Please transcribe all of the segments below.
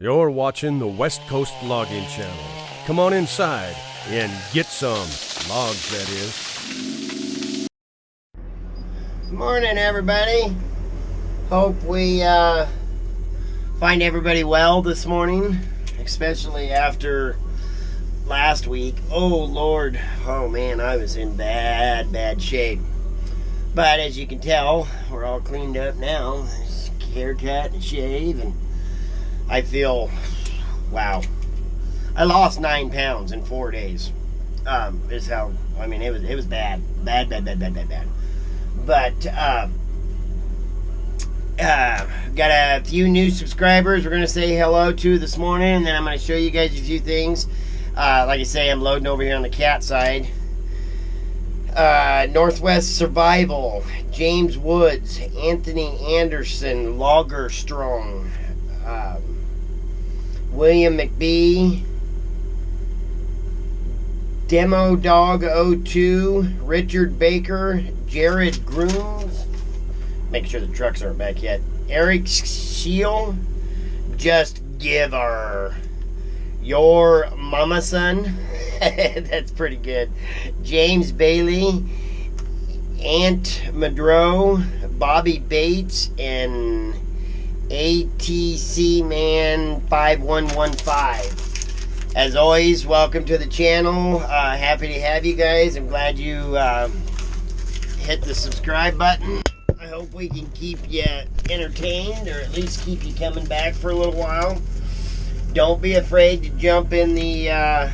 You're watching the West Coast Logging Channel. Come on inside and get some logs, that is. Morning, everybody. Hope we find everybody well this morning, especially after last week. Oh, Lord. Oh, man, I was in bad shape. But as you can tell, we're all cleaned up now. Haircut and shave, and I feel, wow. I lost 9 pounds in 4 days. Is how, I mean, it was bad. Bad. But, got a few new subscribers we're going to say hello to this morning, and then I'm going to show you guys a few things. Like I say, I'm loading over here on the cat side. Northwest Survival, James Woods, Anthony Anderson, Logger Strong, William McBee, Demo Dog 02, Richard Baker, Jared Grooms, make sure the trucks aren't back yet, Eric Scheel, Just Giver, Your Mama Son, that's pretty good, James Bailey, Ant Madro, Bobby Bates, and ATC Man 5115. As always, welcome to the channel. Happy to have you guys. I'm glad you hit the subscribe button. I hope we can keep you entertained, or at least keep you coming back for a little while. Don't be afraid to jump in the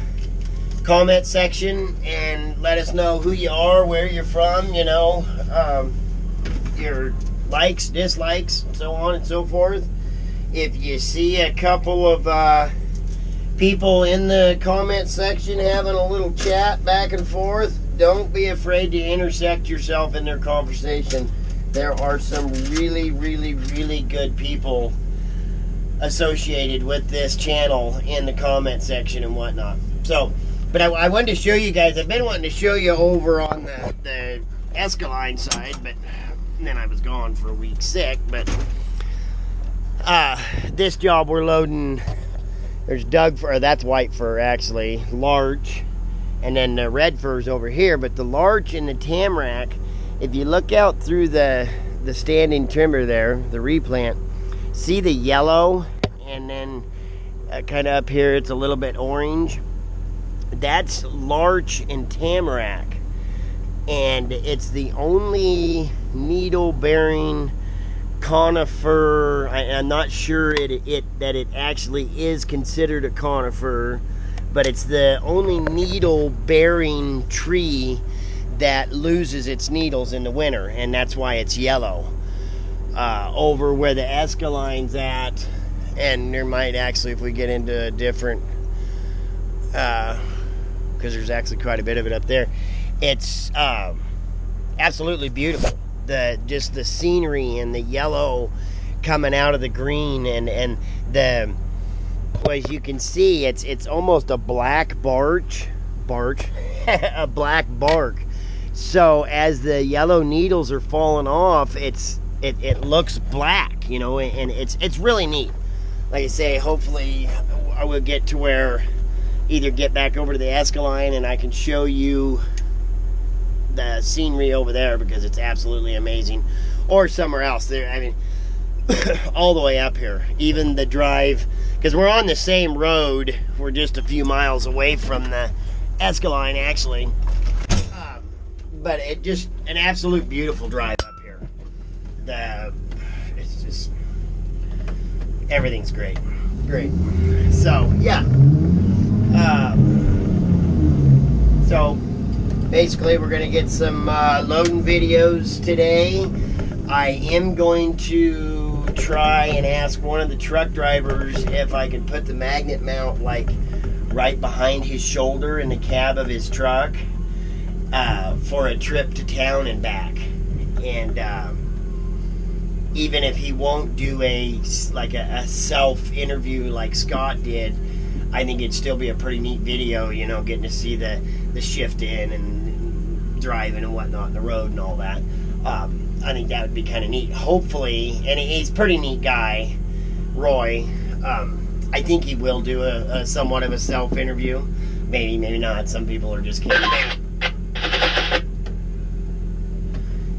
comment section and let us know who you are, where you're from, you know, your likes, dislikes, so on and so forth. If you see a couple of people in the comment section having a little chat back and forth, don't be afraid to intersect yourself in their conversation. There are some really good people associated with this channel in the comment section and whatnot. So, but I wanted to show you guys, I've been wanting to show you over on the Escaline side, but then I was gone for a week sick. But this job we're loading, there's Doug fir, that's white fir actually, larch, and then the red fir's over here. But the larch and the tamarack, if you look out through the standing timber there, the replant, see the yellow, and then kind of up here it's a little bit orange. That's larch and tamarack, and it's the only needle-bearing conifer. I'm not sure that it actually is considered a conifer, but it's the only needle-bearing tree that loses its needles in the winter, and that's why it's yellow. Over where the Escaline's at, and there might actually, if we get into a different, because there's actually quite a bit of it up there, it's absolutely beautiful. Just the scenery and the yellow coming out of the green, and the, well, as you can see, it's almost a black a black bark. So as the yellow needles are falling off, it looks black, you know, and it's really neat. Like I say, hopefully I will get to where either get back over to the Escaline and I can show you the scenery over there, because it's absolutely amazing, or somewhere else there. I mean, all the way up here, even the drive, because we're on the same road, we're just a few miles away from the Escaline actually, but it just an absolute beautiful drive up here. It's just, everything's great. So yeah, so basically we're going to get some loading videos today. I am going to try and ask one of the truck drivers if I can put the magnet mount like right behind his shoulder in the cab of his truck for a trip to town and back. And even if he won't do a self interview like Scott did, I think it'd still be a pretty neat video, you know, getting to see the shift in and driving and whatnot on the road and all that. I think that would be kind of neat. Hopefully, and he's a pretty neat guy, Roy. I think he will do a somewhat of a self-interview. Maybe, maybe not. Some people are just kidding.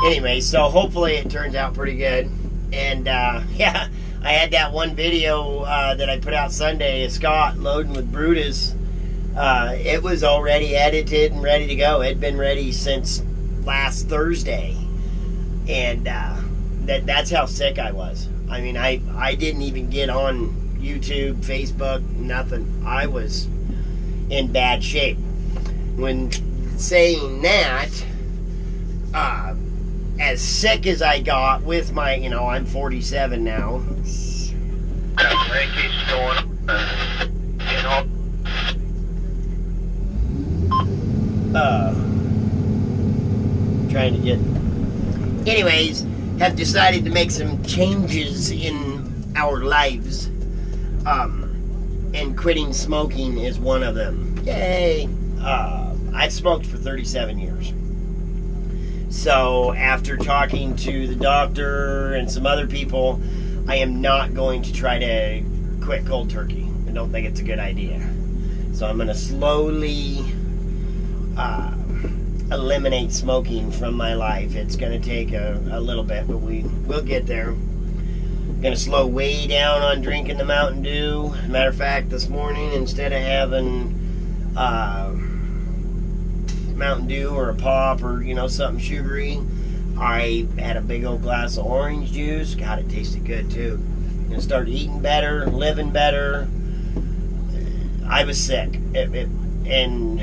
Anyway, so hopefully it turns out pretty good. And yeah, I had that one video that I put out Sunday of Scott loading with Brutus. It was already edited and ready to go. It had been ready since last Thursday. And that's how sick I was. I mean, I didn't even get on YouTube, Facebook, nothing. I was in bad shape. When saying that, as sick as I got with my, I'm 47 now. Trying to get... Anyways, have decided to make some changes in our lives. And quitting smoking is one of them. Yay! I've smoked for 37 years. So after talking to the doctor and some other people, I am not going to try to quit cold turkey. I don't think it's a good idea. So I'm going to slowly eliminate smoking from my life. It's going to take a little bit, but we'll get there. I'm going to slow way down on drinking the Mountain Dew. Matter of fact, this morning, instead of having Mountain Dew or a pop or something sugary, I had a big old glass of orange juice. God, it tasted good too. I'm gonna start eating better, living better. I was sick, and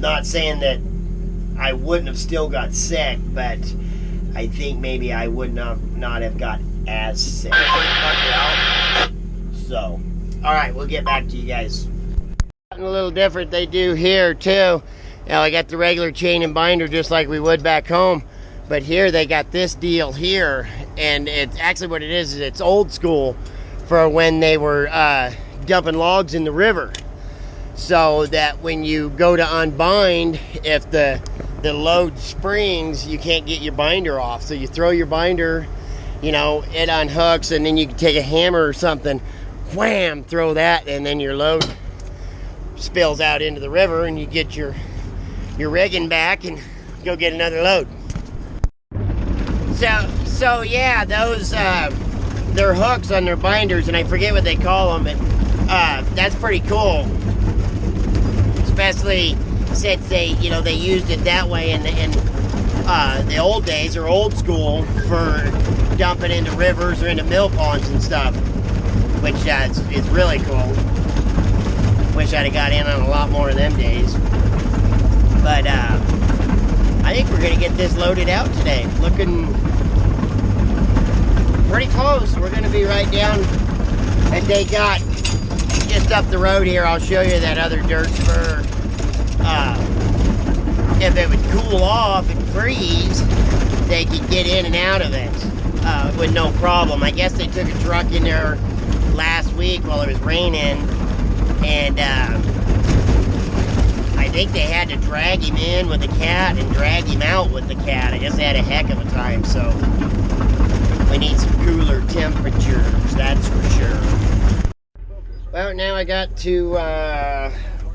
not saying that I wouldn't have still got sick, but I think maybe I would not have got as sick. So, all right, we'll get back to you guys. A little different they do here too. Now I got the regular chain and binder just like we would back home, but here they got this deal here, and it's actually what it is it's old school for when they were dumping logs in the river, so that when you go to unbind, if the load springs, you can't get your binder off. So you throw your binder, it unhooks, and then you can take a hammer or something, wham, throw that, and then your load spills out into the river, and you get your rigging back and go get another load. So yeah, those they're hooks on their binders, and I forget what they call them, but that's pretty cool. Especially since they used it that way in the old days, or old school, for dumping into rivers or into mill ponds and stuff, which is really cool. Wish I'd have got in on a lot more of them days. But I think we're going to get this loaded out today. Looking pretty close. We're going to be right down, and they got just up the road here. I'll show you that other dirt spur. If it would cool off and freeze, they could get in and out of it with no problem. I guess they took a truck in there last week while it was raining, and I think they had to drag him in with the cat and drag him out with the cat. I guess they had a heck of a time, so we need some cooler temperatures, that's for sure. Well, now I got to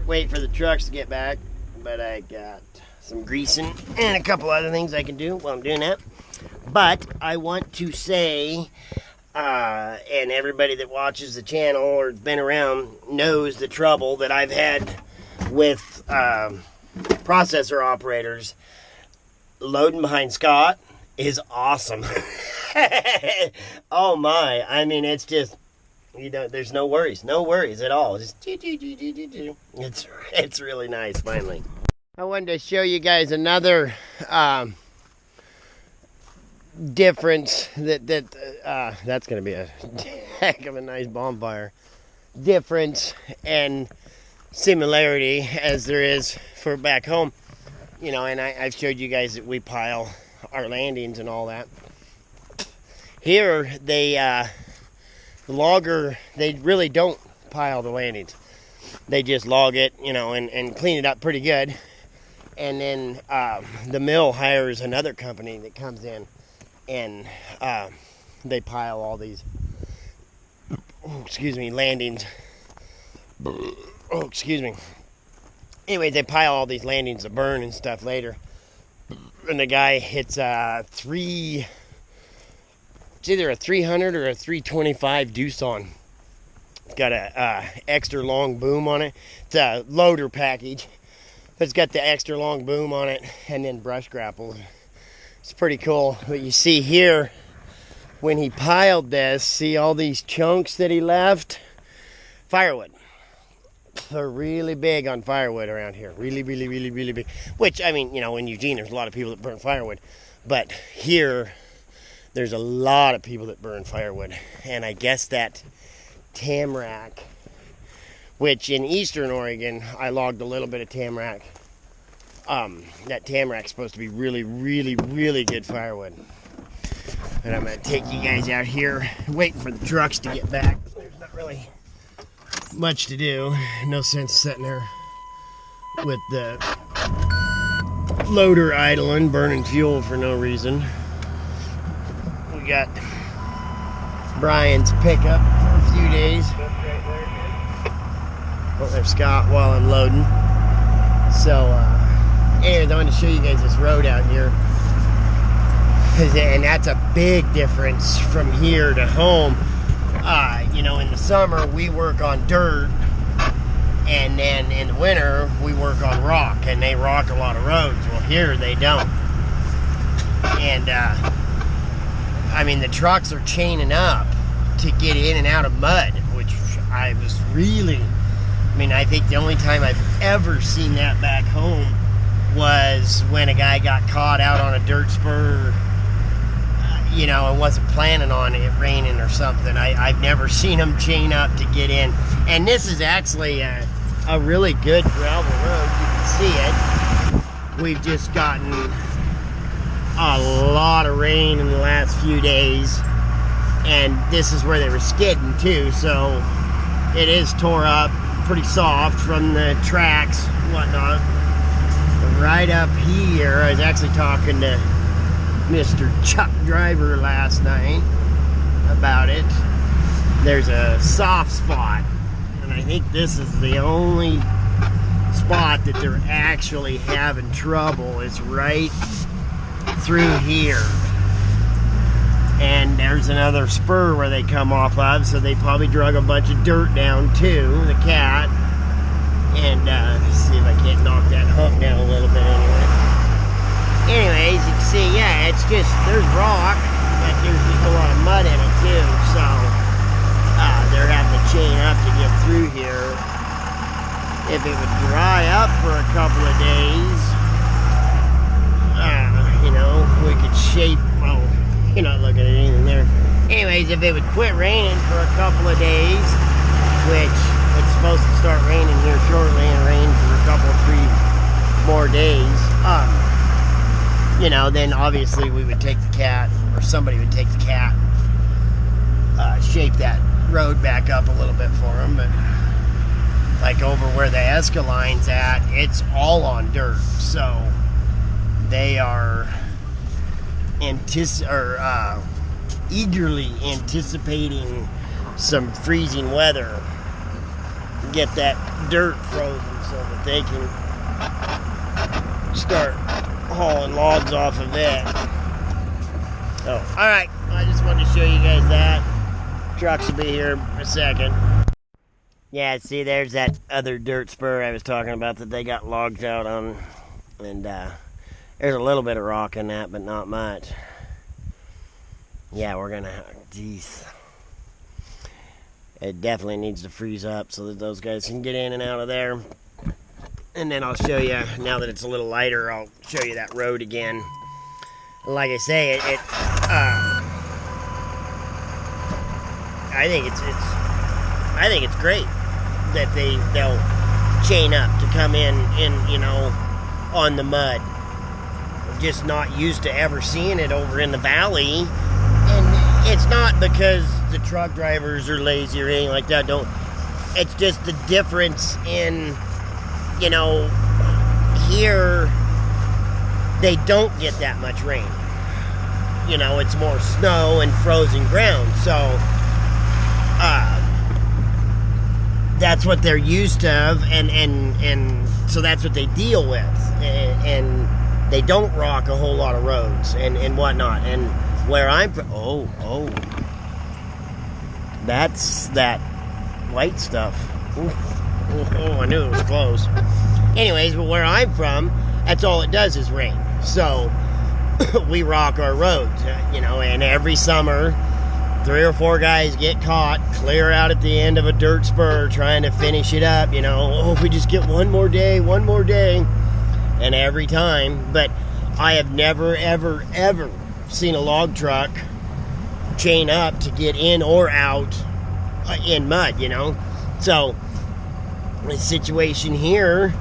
wait for the trucks to get back, but I got some greasing and a couple other things I can do while I'm doing that. But I want to say, and everybody that watches the channel or has been around knows the trouble that I've had with processor operators. Loading behind Scott is awesome. Oh my, I mean, it's just, there's no worries at all. Just it's really nice. Finally, I wanted to show you guys another difference that's gonna be a heck of a nice bonfire. Difference and similarity as there is for back home, and I've showed you guys that we pile our landings and all that. Here the logger, they really don't pile the landings. They just log it, and clean it up pretty good, and then the mill hires another company that comes in, and they pile all these landings. Oh, excuse me. Anyway, they pile all these landings to burn and stuff later. And the guy hits it's either a 300 or a 325 Doosan. It's got a extra long boom on it. It's a loader package. But it's got the extra long boom on it and then brush grapple. It's pretty cool. But you see here, when he piled this, see all these chunks that he left? Firewood. They're really big on firewood around here. Really, really, really, really big. Which, I mean, you know, in Eugene, there's a lot of people that burn firewood. But here, there's a lot of people that burn firewood. And I guess that tamarack, which in eastern Oregon, I logged a little bit of tamarack. That tamarack's supposed to be really, really, really good firewood. And I'm going to take you guys out here, waiting for the trucks to get back. There's not really much to do. No sense sitting there with the loader idling, burning fuel for no reason. We got Brian's pickup for a few days. Oh, there's Scott while I'm loading. So, anyways, I wanted to show you guys this road out here. And that's a big difference from here to home. You know, in the summer, we work on dirt. And then in the winter, we work on rock. And they rock a lot of roads. Well, here, they don't. And, I mean, the trucks are chaining up to get in and out of mud, which I was really... I mean, I think the only time I've ever seen that back home was when a guy got caught out on a dirt spur, you know, and wasn't planning on it raining or something. I've never seen him chain up to get in. And this is actually a really good gravel road. You can see it. We've just gotten a lot of rain in the last few days. And this is where they were skidding too, so it is tore up pretty soft from the tracks and whatnot. But right up here, I was actually talking to Mr. Chuck Driver last night about it. There's a soft spot, and I think this is the only spot that they're actually having trouble. It's right through here. And there's another spur where they come off of, so they probably drug a bunch of dirt down too, the cat. And let's see if I can't knock that hump down a little bit anyway. Anyways, you can see, yeah, it's just, there's rock, but there's just a lot of mud in it too, so they're having to chain up to get through here. If it would dry up for a couple of days, you know, we could shape, well, you're not looking at anything there. Anyways, if it would quit raining for a couple of days, which it's supposed to start raining here shortly and rain for a couple, 3 more days, you know, then obviously we would take the cat, or somebody would take the cat, shape that road back up a little bit for them. But like over where the Escaline's at, it's all on dirt, so they are eagerly anticipating some freezing weather. Get that dirt frozen so that they can start hauling logs off of it. Oh, alright. I just wanted to show you guys that. Trucks will be here in a second. Yeah, see, there's that other dirt spur I was talking about that they got logs out on. And, there's a little bit of rock in that, but not much. Yeah, we're gonna, geez. It definitely needs to freeze up so that those guys can get in and out of there. And then I'll show you, now that it's a little lighter, I'll show you that road again. Like I say, I think it's great that they'll chain up to come in, you know, on the mud. Just not used to ever seeing it over in the valley. And it's not because the truck drivers are lazy or anything like that. It's just the difference in, you know, here they don't get that much rain. You know, it's more snow and frozen ground. So that's what they're used to, and so that's what they deal with, and they don't rock a whole lot of roads and whatnot. And where I'm from, oh, that's that white stuff. Oh, I knew it was close. Anyways, but where I'm from, that's all it does is rain. So we rock our roads, and every summer 3 or 4 guys get caught clear out at the end of a dirt spur trying to finish it up. Oh, if we just get one more day, and every time. But I have never, ever, ever seen a log truck chain up to get in or out in mud, So the situation here,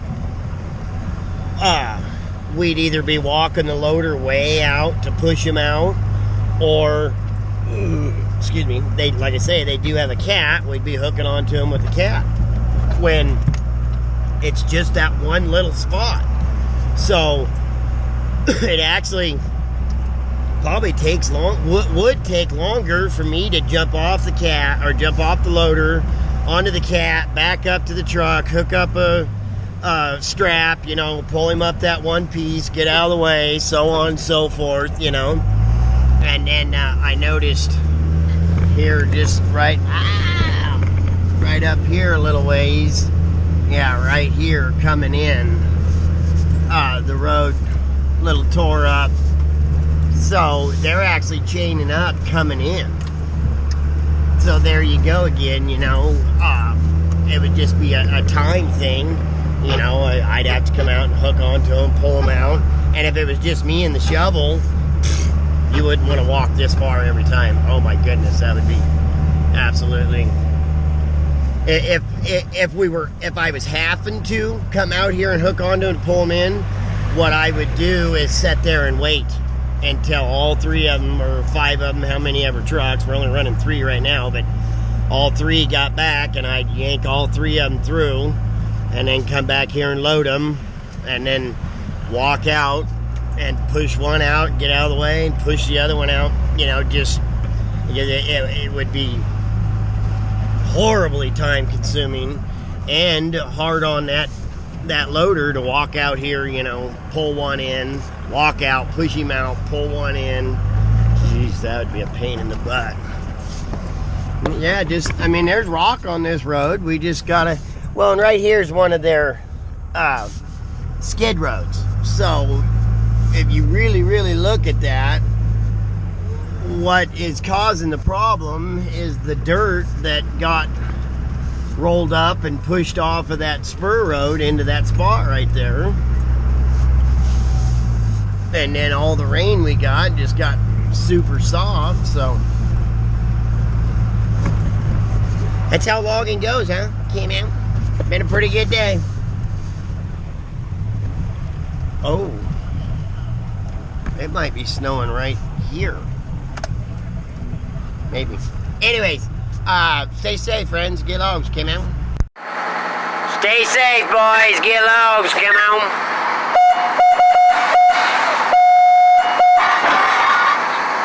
we'd either be walking the loader way out to push him out, or excuse me, like I say, they do have a cat. We'd be hooking onto him with the cat when it's just that one little spot. So it actually probably would take longer for me to jump off the cat, or jump off the loader onto the cat, back up to the truck, hook up a strap, pull him up that one piece, get out of the way, so on and so forth, And then I noticed here, just right up here a little ways, right here coming in, the road a little tore up. So they're actually chaining up coming in. So there you go again, it would just be a time thing. I'd have to come out and hook onto them, pull them out. And if it was just me and the shovel, you wouldn't want to walk this far every time. Oh my goodness, that would be absolutely. If I was having to come out here and hook onto them and pull them in, what I would do is sit there and wait until all 3 of them, or 5 of them, how many ever trucks, we're only running 3 right now, but all 3 got back, and I'd yank all 3 of them through, and then come back here and load them, and then walk out and push one out, get out of the way, and push the other one out, just because it would be horribly time consuming and hard on that loader to walk out here, pull one in, walk out, push him out, pull one in. Jeez, that would be a pain in the butt. Yeah, there's rock on this road. We just gotta, and right here's one of their skid roads. So if you really, really look at that, what is causing the problem is the dirt that got rolled up and pushed off of that spur road into that spot right there. And then all the rain we got just got super soft, so that's how logging goes, huh? Came out. Been a pretty good day. Oh, it might be snowing right here. Maybe. Anyways, stay safe, friends. Get logs. Come on. Stay safe, boys. Get logs. Come on.